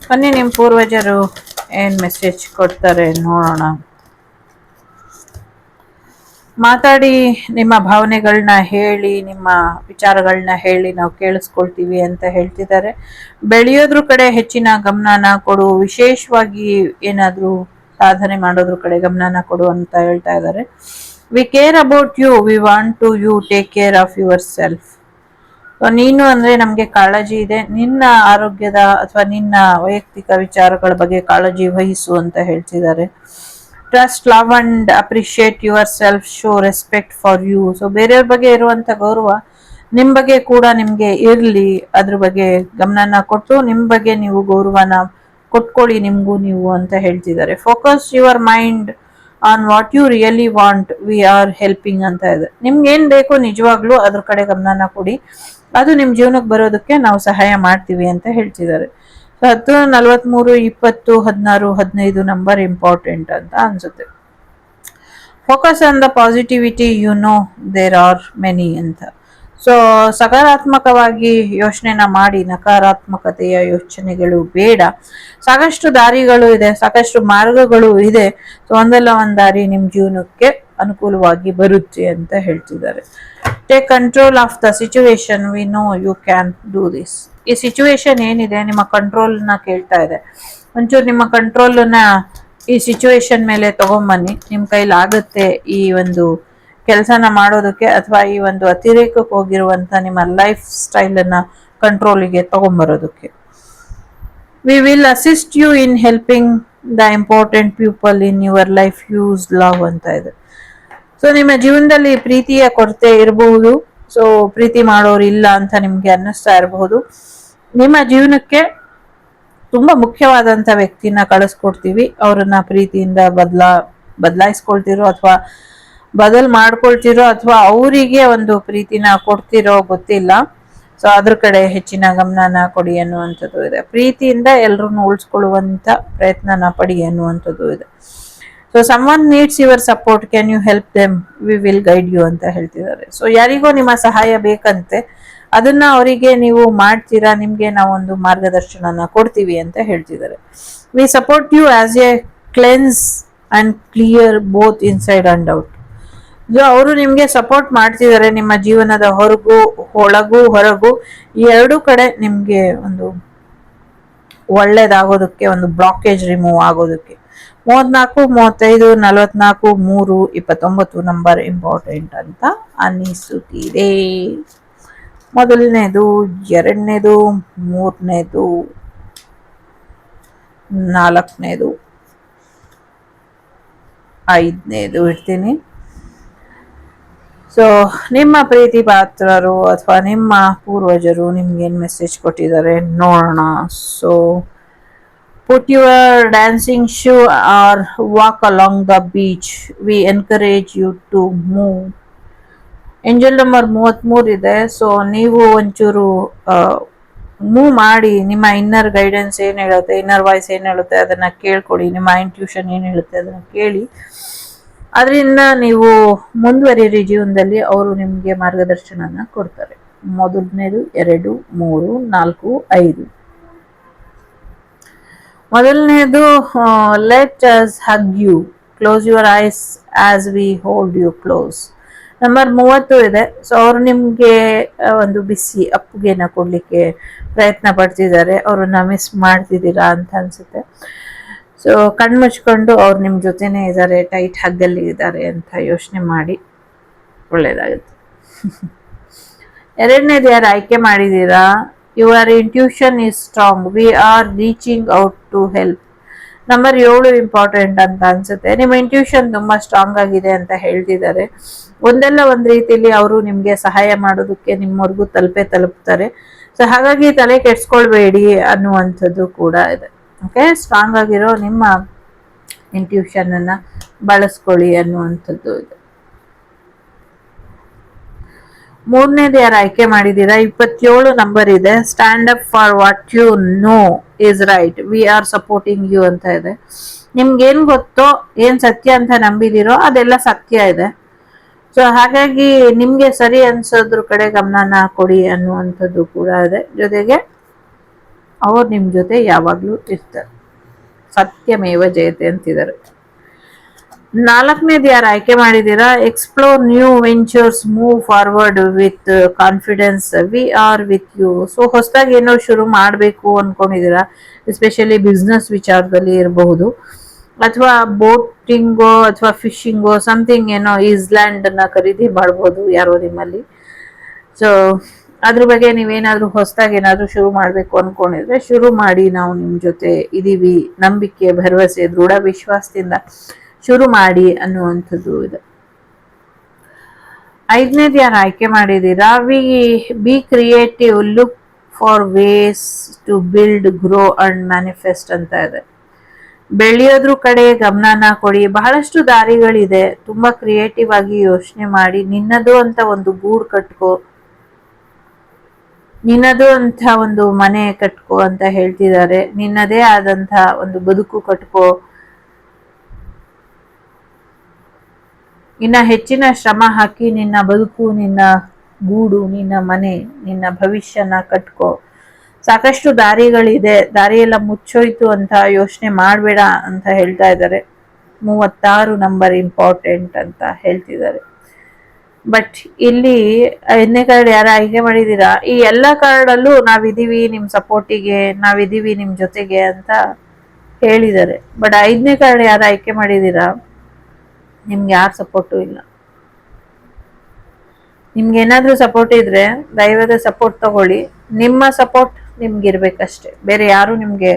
ಬನ್ನಿ ನಿಮ್ಮ ಪೂರ್ವಜರು ಏನು ಮೆಸೇಜ್ ಕೊಡ್ತಾರೆ ನೋಡೋಣ. ಮಾತಾಡಿ, ನಿಮ್ಮ ಭಾವನೆಗಳನ್ನ ಹೇಳಿ, ನಿಮ್ಮ ವಿಚಾರಗಳನ್ನ ಹೇಳಿ, ನಾವು ಕೇಳಿಸ್ಕೊಳ್ತೀವಿ ಅಂತ ಹೇಳ್ತಿದ್ದಾರೆ. ಬೆಳೆಯೋದ್ರ ಕಡೆ ಹೆಚ್ಚಿನ ಗಮನನ ಕೊಡು, ವಿಶೇಷವಾಗಿ ಏನಾದರೂ ಸಾಧನೆ ಮಾಡೋದ್ರ ಕಡೆ ಗಮನನ ಕೊಡು ಅಂತ ಹೇಳ್ತಾ ಇದ್ದಾರೆ. We care about you, we want to you take care of yourself. ನೀನು ಅಂದ್ರೆ ನಮ್ಗೆ ಕಾಳಜಿ ಇದೆ, ನಿನ್ನ ಆರೋಗ್ಯದ ಅಥವಾ ನಿನ್ನ ವೈಯಕ್ತಿಕ ವಿಚಾರಗಳ ಬಗ್ಗೆ ಕಾಳಜಿ ವಹಿಸು ಅಂತ ಹೇಳ್ತಿದ್ದಾರೆ. Trust, love and appreciate yourself, show respect for you. So ಬೇರೆಯವ್ರ ಬಗ್ಗೆ ಇರುವಂತ ಗೌರವ ನಿಮ್ ಬಗ್ಗೆ ಕೂಡ ನಿಮ್ಗೆ ಇರ್ಲಿ, ಅದ್ರ ಬಗ್ಗೆ ಗಮನನ ಕೊಟ್ಟು ನಿಮ್ ಬಗ್ಗೆ ನೀವು ಗೌರವನ ಕೊಟ್ಕೊಳ್ಳಿ ನಿಮ್ಗೂ ನೀವು ಅಂತ ಹೇಳ್ತಿದ್ದಾರೆ. Focus your mind on what you really want, we are helping ಅಂತ ಇದೆ. ನಿಮ್ಗೆ ಏನ್ ಬೇಕು ನಿಜವಾಗ್ಲೂ ಅದ್ರ ಕಡೆ ಗಮನನ ಕೊಡಿ, ಅದು ನಿಮ್ ಜೀವನಕ್ಕೆ ಬರೋದಕ್ಕೆ ನಾವು ಸಹಾಯ ಮಾಡ್ತೀವಿ ಅಂತ ಹೇಳ್ತಿದ್ದಾರೆ. 10, 43, 20, 16, 15 ನಂಬರ್ ಇಂಪಾರ್ಟೆಂಟ್ ಅಂತ ಅನ್ಸುತ್ತೆ. Focus on the positivity, you know there are many ಅಂತ. ಸೊ ಸಕಾರಾತ್ಮಕವಾಗಿ ಯೋಚನೆನ ಮಾಡಿ, ನಕಾರಾತ್ಮಕತೆಯ ಯೋಚನೆಗಳು ಬೇಡ. ಸಾಕಷ್ಟು ದಾರಿಗಳು ಇದೆ, ಸಾಕಷ್ಟು ಮಾರ್ಗಗಳು ಇದೆ. ಸೊ ಒಂದಲ್ಲ ಒಂದ್ ದಾರಿ ನಿಮ್ ಜೀವನಕ್ಕೆ ಅನುಕೂಲವಾಗಿ ಬರುತ್ತೆ ಅಂತ ಹೇಳ್ತಿದ್ದಾರೆ. Take control of the situation, we know you can do this. ಈ ಸಿಚುವೇಶನ್ ಏನಿದೆ ನಿಮ್ಮ ಕಂಟ್ರೋಲ್ನ ಕೇಳ್ತಾ ಇದೆ. ಒಂಚೂರು ನಿಮ್ಮ ಕಂಟ್ರೋಲ್ನ ಈ ಸಿಚುವೇಶನ್ ಮೇಲೆ ತಗೊಂಬನ್ನಿ, ನಿಮ್ ಕೈಲಾಗುತ್ತೆ ಈ ಒಂದು ಕೆಲಸನ ಮಾಡೋದಕ್ಕೆ, ಅಥವಾ ಈ ಒಂದು ಅತಿರೇಕಕ್ಕೆ ಹೋಗಿರುವಂತ ನಿಮ್ಮ ಲೈಫ್ ಸ್ಟೈಲ್ ಅನ್ನ ಕಂಟ್ರೋಲಿಗೆ ತಗೊಂಬರೋದಕ್ಕೆ. We will assist you in helping the important people in your life, use love ಅಂತ ಇದೆ. ಸೊ ನಿಮ್ಮ ಜೀವನದಲ್ಲಿ ಪ್ರೀತಿಯ ಕೊರತೆ ಇರಬಹುದು. ಸೊ ಪ್ರೀತಿ ಮಾಡೋರು ಇಲ್ಲ ಅಂತ ನಿಮ್ಗೆ ಅನ್ನಿಸ್ತಾ ಇರಬಹುದು. ನಿಮ್ಮ ಜೀವನಕ್ಕೆ ತುಂಬಾ ಮುಖ್ಯವಾದಂತ ವ್ಯಕ್ತಿನ ಕಳಿಸ್ಕೊಡ್ತೀವಿ, ಅವ್ರನ್ನ ಪ್ರೀತಿಯಿಂದ ಬದಲಾಯಿಸ್ಕೊಳ್ತಿರೋ ಅಥವಾ ಮಾಡ್ಕೊಳ್ತಿರೋ, ಅಥವಾ ಅವರಿಗೆ ಒಂದು ಪ್ರೀತಿನ ಕೊಡ್ತಿರೋ ಗೊತ್ತಿಲ್ಲ. ಸೊ ಅದ್ರ ಕಡೆ ಹೆಚ್ಚಿನ ಗಮನನ ಕೊಡಿ ಅನ್ನುವಂಥದ್ದು ಇದೆ. ಪ್ರೀತಿಯಿಂದ ಎಲ್ಲರನ್ನು ಉಳಿಸ್ಕೊಳ್ಳುವಂತ ಪ್ರಯತ್ನನ ಪಡಿ ಅನ್ನುವಂಥದ್ದು ಇದೆ. So someone needs your support, can you help them, we will guide you ಅಂತ ಹೇಳ್ತಿದ್ದಾರೆ. ಸೊ ಯಾರಿಗೋ ನಿಮ್ಮ ಸಹಾಯ ಬೇಕಂತೆ, ಅದನ್ನ ಅವರಿಗೆ ನೀವು ಮಾಡ್ತೀರಾ, ನಿಮ್ಗೆ ನಾವು ಒಂದು ಮಾರ್ಗದರ್ಶನನ ಕೊಡ್ತೀವಿ ಅಂತ ಹೇಳ್ತಿದ್ದಾರೆ. We support you as a cleanse and clear both inside and out. ಅವರು ನಿಮ್ಗೆ ಸಪೋರ್ಟ್ ಮಾಡ್ತಿದ್ದಾರೆ, ನಿಮ್ಮ ಜೀವನದ ಹೊರಗು ಈ ಎರಡೂ ಕಡೆ ನಿಮ್ಗೆ ಒಂದು ಒಳ್ಳೇದಾಗೋದಕ್ಕೆ, ಒಂದು ಬ್ಲಾಕೇಜ್ ರಿಮೂವ್ ಆಗೋದಕ್ಕೆ. 34, 35, 44, 3, 29 ನಂಬರ್ ಇಂಪಾರ್ಟೆಂಟ್ ಅಂತ ಅನ್ನಿಸುತ್ತಿದೆ. ಮೊದಲನೇದು, ಎರಡನೇದು, ಮೂರನೇದು, ನಾಲ್ಕನೇದು, ಐದನೇದು ಇಡ್ತೀನಿ. ಸೊ ನಿಮ್ಮ ಪ್ರೀತಿ ಪಾತ್ರರು ಅಥವಾ ನಿಮ್ಮ ಪೂರ್ವಜರು ನಿಮ್ಗೇನು ಮೆಸೇಜ್ ಕೊಟ್ಟಿದ್ದಾರೆ ನೋಡೋಣ. So put your dancing shoe or walk along the beach, we encourage you to move. Angel number 33 ಇದೆ. ಸೊ ನೀವು ಒಂಚೂರು ಮೂವ್ ಮಾಡಿ, ನಿಮ್ಮ ಇನ್ನರ್ ಗೈಡೆನ್ಸ್ ಏನ್ ಹೇಳುತ್ತೆ, ಇನ್ನರ್ ವಾಯ್ಸ್ ಏನ್ ಹೇಳುತ್ತೆ ಅದನ್ನ ಕೇಳ್ಕೊಡಿ, ನಿಮ್ಮ ಇಂಟ್ಯೂಷನ್ ಏನ್ ಹೇಳುತ್ತೆ ಅದನ್ನ ಕೇಳಿ, ಅದರಿಂದ ನೀವು ಮುಂದುವರಿಯಿರಿ ಜೀವನದಲ್ಲಿ. ಅವರು ನಿಮ್ಗೆ ಮಾರ್ಗದರ್ಶನನ ಕೊಡ್ತಾರೆ. ಮೊದಲನೇದು, 2, 3, 4, 5. ಮೊದಲನೇದು, let us hug you, close your eyes as we hold you close. Number 30 ಇದೆ. ಸೊ ಅವ್ರು ನಿಮ್ಗೆ ಒಂದು ಬಿಸಿ ಅಪ್ಪುಗೆನ ಕೊಡ್ಲಿಕ್ಕೆ ಪ್ರಯತ್ನ ಪಡ್ತಿದ್ದಾರೆ, ಅವ್ರನ್ನ ಮಿಸ್ ಮಾಡ್ತಿದ್ದೀರಾ ಅಂತ ಅನ್ಸುತ್ತೆ. ಸೊ ಕಣ್ಮುಚ್ಕೊಂಡು ಅವ್ರು ನಿಮ್ ಜೊತೆನೆ ಇದ್ದಾರೆ, ಟೈಟ್ ಹಗ್ಗಲ್ಲಿ ಇದ್ದಾರೆ ಅಂತ ಯೋಚನೆ ಮಾಡಿ, ಒಳ್ಳೇದಾಗುತ್ತೆ. ಎರಡನೇದು ಯಾರು ಆಯ್ಕೆ ಮಾಡಿದೀರಾ, your intuition is strong, we are reaching out to help. Number 7 important ಅಂತ ಅನ್ಸುತ್ತೆ. ನಿಮ್ಮ ಇಂಟ್ಯೂಷನ್ ತುಂಬಾ ಸ್ಟ್ರಾಂಗ್ ಆಗಿದೆ ಅಂತ ಹೇಳ್ತಿದ್ದಾರೆ. ಒಂದಲ್ಲ ಒಂದ್ ರೀತಿಯಲ್ಲಿ ಅವರು ನಿಮ್ಗೆ ಸಹಾಯ ಮಾಡೋದಕ್ಕೆ ನಿಮ್ಮವರೆಗೂ ತಲುಪ್ತಾರೆ. ಸೊ ಹಾಗಾಗಿ ತಲೆ ಕೆಡ್ಸ್ಕೊಳ್ಬೇಡಿ ಅನ್ನುವಂಥದ್ದು ಕೂಡ ಇದೆ. ಓಕೆ, ಸ್ಟ್ರಾಂಗ್ ಆಗಿರೋ ನಿಮ್ಮ ಇಂಟ್ಯೂಷನ್ ಅನ್ನ ಬಳಸ್ಕೊಳ್ಳಿ ಅನ್ನುವಂಥದ್ದು ಇದೆ. ಮೂರನೇದು ಯಾರು ಆಯ್ಕೆ ಮಾಡಿದೀರಾ, 27 ನಂಬರ್ ಇದೆ. Stand up for what you know is right, we are supporting you ಅಂತ ಇದೆ. ನಿಮ್ಗೇನ್ ಗೊತ್ತೋ, ಏನ್ ಸತ್ಯ ಅಂತ ನಂಬಿದಿರೋ ಅದೆಲ್ಲ ಸತ್ಯ ಇದೆ. ಸೊ ಹಾಗಾಗಿ ನಿಮ್ಗೆ ಸರಿ ಅನ್ಸೋದ್ರ ಕಡೆ ಗಮನನ ಕೊಡಿ ಅನ್ನುವಂಥದ್ದು ಕೂಡ ಇದೆ. ಜೊತೆಗೆ ಅವ್ರು ನಿಮ್ಮ ಜೊತೆ ಯಾವಾಗಲೂ ಇರ್ತಾರೆ. ಸತ್ಯಮೇವ ಜಯತೆ ಅಂತಿದ್ದಾರೆ. ನಾಲ್ಕನೇದು ಯಾರು ಆಯ್ಕೆ ಮಾಡಿದ್ದೀರಾ, explore new ventures, move forward with confidence, we are with you. So ಹೊಸದಾಗಿ ಏನೋ ಶುರು ಮಾಡಬೇಕು ಅನ್ಕೊಂಡಿದ್ದೀರಾ, ಎಸ್ಪೆಷಲಿ ಬಿಸ್ನೆಸ್ ವಿಚಾರದಲ್ಲಿ ಇರಬಹುದು, ಅಥವಾ ಬೋಟಿಂಗೋ ಅಥವಾ ಫಿಶಿಂಗೋ ಸಮಥಿಂಗ್, ಏನೋ ಐಸ್ಲ್ಯಾಂಡ್ ಅನ್ನ ಖರೀದಿ ಮಾಡ್ಬೋದು ಯಾರೋ ನಿಮ್ಮಲ್ಲಿ. ಸೊ ಅದ್ರ ಬಗ್ಗೆ ನೀವೇನಾದ್ರೂ ಹೊಸದಾಗಿ ಏನಾದ್ರೂ ಶುರು ಮಾಡಬೇಕು ಅನ್ಕೊಂಡಿದ್ರೆ ಶುರು ಮಾಡಿ, ನಾವು ನಿಮ್ಮ ಜೊತೆ ಇದೀವಿ, ನಂಬಿಕೆ ಭರವಸೆ ದೃಢ ವಿಶ್ವಾಸದಿಂದ ಶುರು ಮಾಡಿ ಅನ್ನುವಂಥದ್ದು ಇದೆ. ಐದನೇದು ಯಾರು ಆಯ್ಕೆ ಮಾಡಿದ್ದೀರಾ, be creative, look for ways to build, grow and manifest ಅಂತ ಇದೆ. ಬೆಳೆಯೋದ್ರ ಕಡೆ ಗಮನನ ಕೊಡಿ. ಬಹಳಷ್ಟು ದಾರಿಗಳಿದೆ, ತುಂಬಾ ಕ್ರಿಯೇಟಿವ್ ಆಗಿ ಯೋಚನೆ ಮಾಡಿ, ನಿನ್ನದು ಅಂತ ಒಂದು ಗೂಡು ಕಟ್ಕೋ, ನಿನ್ನದು ಅಂತ ಒಂದು ಮನೆ ಕಟ್ಕೋ ಅಂತ ಹೇಳ್ತಿದ್ದಾರೆ. ನಿನ್ನದೇ ಆದಂತ ಒಂದು ಬದುಕು ಕಟ್ಕೋ, ಇನ್ನ ಹೆಚ್ಚಿನ ಶ್ರಮ ಹಾಕಿ ನಿನ್ನ ಬದುಕು, ನಿನ್ನ ಗೂಡು, ನಿನ್ನ ಮನೆ, ನಿನ್ನ ಭವಿಷ್ಯನ ಕಟ್ಕೋ. ಸಾಕಷ್ಟು ದಾರಿಗಳಿದೆ, ದಾರಿಯೆಲ್ಲ ಮುಚ್ಚೋಯ್ತು ಅಂತ ಯೋಚನೆ ಮಾಡಬೇಡ ಅಂತ ಹೇಳ್ತಾ ಇದ್ದಾರೆ. 36 ನಂಬರ್ ಇಂಪಾರ್ಟೆಂಟ್ ಅಂತ ಹೇಳ್ತಿದ್ದಾರೆ. ಬಟ್ ಇಲ್ಲಿ 5ನೇ ಕಾರ್ಡ್ ಯಾರು ಆಯ್ಕೆ ಮಾಡಿದೀರಾ, ಈ ಎಲ್ಲ ಕಾರ್ಡಲ್ಲೂ ನಾವಿದೀವಿ ನಿಮ್ ಸಪೋರ್ಟಿಗೆ, ನಾವಿದೀವಿ ನಿಮ್ ಜೊತೆಗೆ ಅಂತ ಹೇಳಿದ್ದಾರೆ. ಬಟ್ 5ನೇ ಕಾರ್ಡ್ ಯಾರು ಆಯ್ಕೆ ಮಾಡಿದೀರಾ, ನಿಮ್ಗೆ ಯಾರ ಸಪೋರ್ಟು ಇಲ್ಲ. ನಿಮ್ಗೆ ಏನಾದ್ರೂ ಸಪೋರ್ಟ್ ಇದ್ರೆ ದೈವದ ಸಪೋರ್ಟ್ ತಗೊಳ್ಳಿ. ನಿಮ್ಮ ಸಪೋರ್ಟ್ ನಿಮ್ಗೆ ಇರ್ಬೇಕಷ್ಟೇ, ಬೇರೆ ಯಾರು ನಿಮ್ಗೆ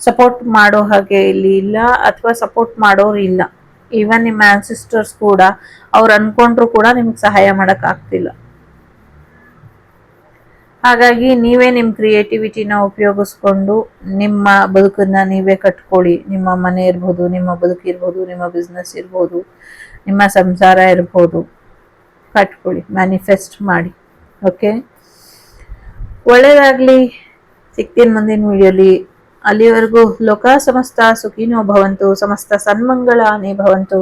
ಸಪೋರ್ಟ್ ಮಾಡೋ ಹಾಗೆ ಇಲ್ಲಿ ಇಲ್ಲ, ಅಥವಾ ಸಪೋರ್ಟ್ ಮಾಡೋರು ಇಲ್ಲ. ಈವನ್ ನಿಮ್ಮ ಆನ್ಸಿಸ್ಟರ್ಸ್ ಕೂಡ ಅವ್ರು ಅನ್ಕೊಂಡ್ರು ಕೂಡ ನಿಮ್ಗೆ ಸಹಾಯ ಮಾಡಕ್ ಆಗ್ತಿಲ್ಲ. ಹಾಗಾಗಿ ನೀವೇ ನಿಮ್ಮ ಕ್ರಿಯೇಟಿವಿಟಿನ ಉಪಯೋಗಿಸ್ಕೊಂಡು ನಿಮ್ಮ ಬದುಕನ್ನ ನೀವೇ ಕಟ್ಕೊಳ್ಳಿ. ನಿಮ್ಮ ಮನೆ ಇರ್ಬೋದು, ನಿಮ್ಮ ಬದುಕಿರ್ಬೋದು, ನಿಮ್ಮ ಬಿಸ್ನೆಸ್ ಇರ್ಬೋದು, ನಿಮ್ಮ ಸಂಸಾರ ಇರ್ಬೋದು, ಕಟ್ಕೊಳ್ಳಿ, ಮ್ಯಾನಿಫೆಸ್ಟ್ ಮಾಡಿ. ಓಕೆ, ಒಳ್ಳೇದಾಗ್ಲಿ. ಸಿಗ್ತೀನಿ ಮುಂದಿನ ವಿಡಿಯೋಲಿ. ಅಲ್ಲಿವರೆಗೂ ಲೋಕ ಸಮಸ್ತ ಸುಖಿನೋ ಭವಂತು, ಸಮಸ್ತ ಸನ್ಮಂಗಳಾನಿ ಭವಂತು,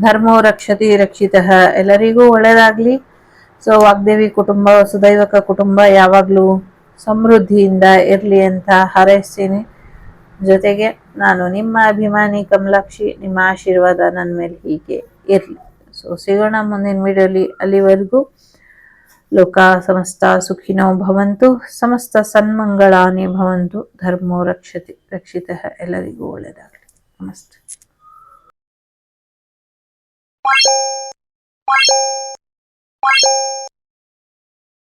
ಧರ್ಮೋ ರಕ್ಷತಿ ರಕ್ಷಿತಃ. ಎಲ್ಲರಿಗೂ ಒಳ್ಳೇದಾಗ್ಲಿ. ಸೊ ವಾಗ್ದೇವಿ ಕುಟುಂಬ, ಸುದೈವಕ ಕುಟುಂಬ ಯಾವಾಗಲೂ ಸಮೃದ್ಧಿಯಿಂದ ಇರಲಿ ಅಂತ ಹಾರೈಸ್ತೀನಿ. ಜೊತೆಗೆ ನಾನು ನಿಮ್ಮ ಅಭಿಮಾನಿ ಕಮಲಾಕ್ಷಿ, ನಿಮ್ಮ ಆಶೀರ್ವಾದ ನನ್ನ ಮೇಲೆ ಹೀಗೆ ಇರಲಿ. ಸೊ ಸಿಗೋಣ ಮುಂದಿನ ವಿಡಿಯೋಲಿ. ಅಲ್ಲಿವರೆಗೂ ಲೋಕ ಸಮಸ್ತ ಸುಖಿನೋ ಭವಂತು, ಸಮಸ್ತ ಸನ್ಮಂಗಳಾನಿ ಭವಂತು, ಧರ್ಮೋ ರಕ್ಷತಿ ರಕ್ಷಿತಃ. ಎಲ್ಲರಿಗೂ ಒಳ್ಳೆಯದಾಗಲಿ. ನಮಸ್ತೆ.